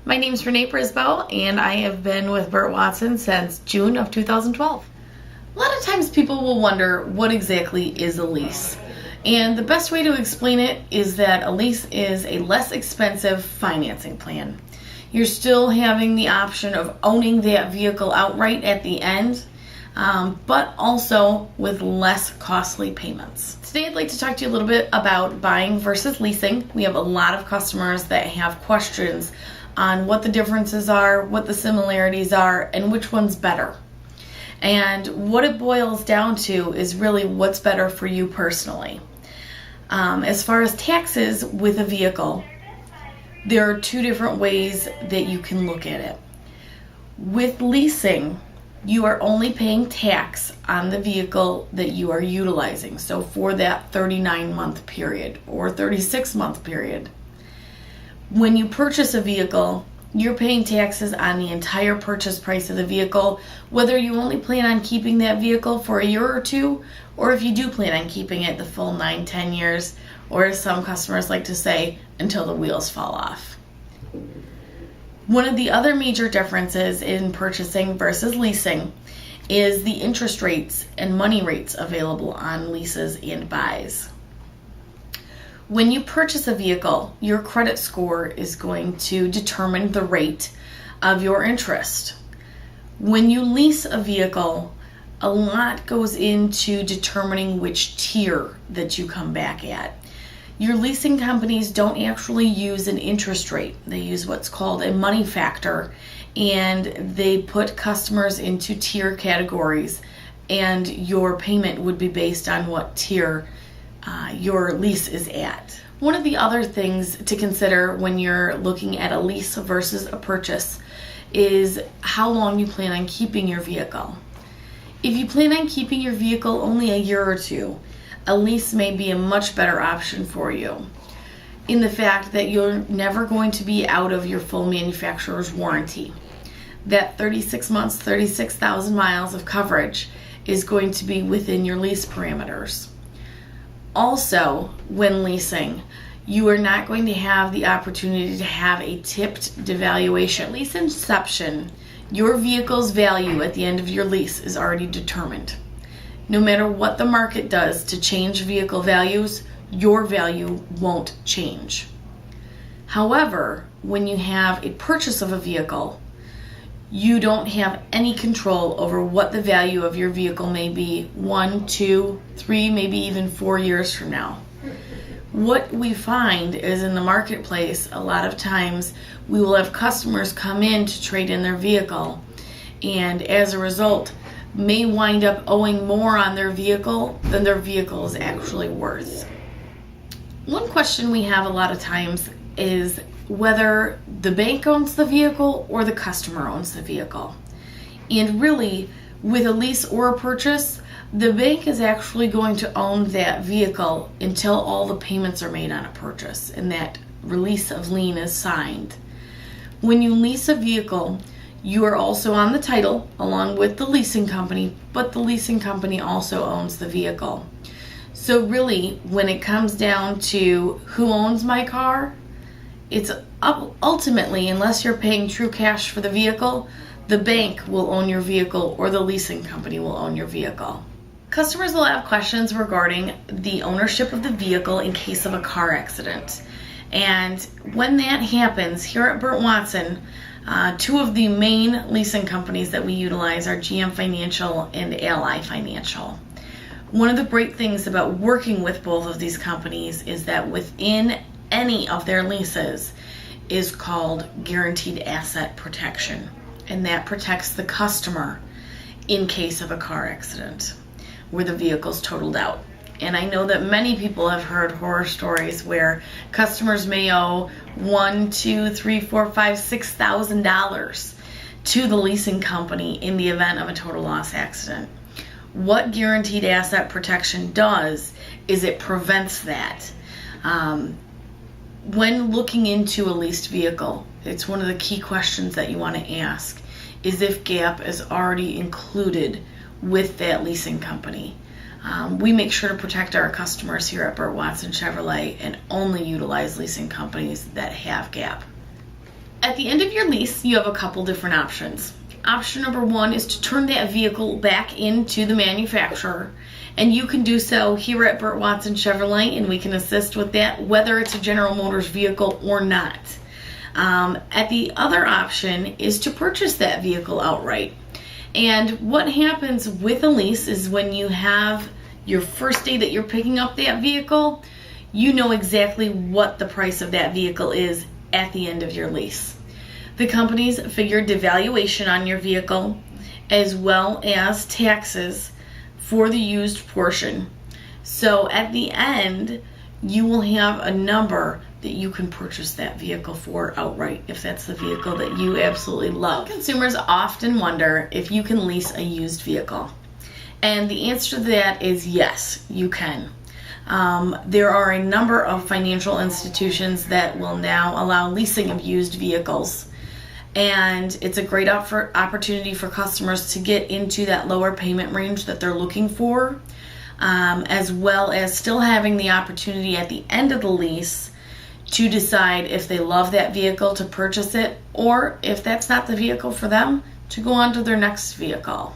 My name is Renee Brisbois, and I have been with Burt Watson since June of 2012. A lot of times people will wonder what exactly is a lease. And the best way to explain it is that a lease is a less expensive financing plan. You're still having the option of owning that vehicle outright at the end, but also with less costly payments. Today I'd like to talk to you a little bit about buying versus leasing. We have a lot of customers that have questions on what the differences are, what the similarities are, and which one's better. And what it boils down to is really what's better for you personally. As far as taxes with a vehicle, there are two different ways that you can look at it. With leasing, you are only paying tax on the vehicle that you are utilizing. So for that 39-month period or 36-month period. When you purchase a vehicle, you're paying taxes on the entire purchase price of the vehicle, whether you only plan on keeping that vehicle for a year or two, or if you do plan on keeping it the full 9-10 years, or as some customers like to say, until the wheels fall off. One of the other major differences in purchasing versus leasing is the interest rates and money rates available on leases and buys. When you purchase a vehicle, your credit score is going to determine the rate of your interest. When you lease a vehicle, a lot goes into determining which tier that you come back at. Your leasing companies don't actually use an interest rate. They use what's called a money factor, and they put customers into tier categories, and your payment would be based on what tier your lease is at. One of the other things to consider when you're looking at a lease versus a purchase is how long you plan on keeping your vehicle. If you plan on keeping your vehicle only a year or two, a lease may be a much better option for you, in the fact that you're never going to be out of your full manufacturer's warranty. That 36 months, 36,000 miles of coverage is going to be within your lease parameters. Also, when leasing, you are not going to have the opportunity to have a tipped devaluation. At lease inception, your vehicle's value at the end of your lease is already determined. No matter what the market does to change vehicle values, your value won't change. However, when you have a purchase of a vehicle, you don't have any control over what the value of your vehicle may be 1, 2, 3, maybe even 4 years from now. What we find is in the marketplace, a lot of times we will have customers come in to trade in their vehicle, and as a result, may wind up owing more on their vehicle than their vehicle is actually worth. One question we have a lot of times is whether the bank owns the vehicle or the customer owns the vehicle. And really, with a lease or a purchase, the bank is actually going to own that vehicle until all the payments are made on a purchase and that release of lien is signed. When you lease a vehicle, you are also on the title along with the leasing company, but the leasing company also owns the vehicle. So really, when it comes down to who owns my car, it's ultimately, unless you're paying true cash for the vehicle, the bank will own your vehicle or the leasing company will own your vehicle. Customers will have questions regarding the ownership of the vehicle in case of a car accident. And when that happens, here at Burt Watson, two of the main leasing companies that we utilize are GM Financial and Ally Financial. One of the great things about working with both of these companies is that within any of their leases is called guaranteed asset protection, and that protects the customer in case of a car accident where the vehicle's totaled out. And I know that many people have heard horror stories where customers may owe $1,000, $2,000, $3,000, $4,000, $5,000, $6,000 to the leasing company in the event of a total loss accident. What guaranteed asset protection does is it prevents that. When looking into a leased vehicle, it's one of the key questions that you want to ask is if GAP is already included with that leasing company. We make sure to protect our customers here at Burt Watson Chevrolet and only utilize leasing companies that have GAP. At the end of your lease, you have a couple different options. Option number one is to turn that vehicle back into the manufacturer, and you can do so here at Burt Watson Chevrolet, and we can assist with that whether it's a General Motors vehicle or not. At the other option is to purchase that vehicle outright. And what happens with a lease is when you have your first day that you're picking up that vehicle, you know exactly what the price of that vehicle is at the end of your lease. The companies figured the valuation on your vehicle as well as taxes for the used portion. So at the end, you will have a number that you can purchase that vehicle for outright if that's the vehicle that you absolutely love. Consumers often wonder if you can lease a used vehicle. And the answer to that is yes, you can. There are a number of financial institutions that will now allow leasing of used vehicles. And it's a great opportunity for customers to get into that lower payment range that they're looking for, as well as still having the opportunity at the end of the lease to decide if they love that vehicle to purchase it, or if that's not the vehicle for them, to go on to their next vehicle.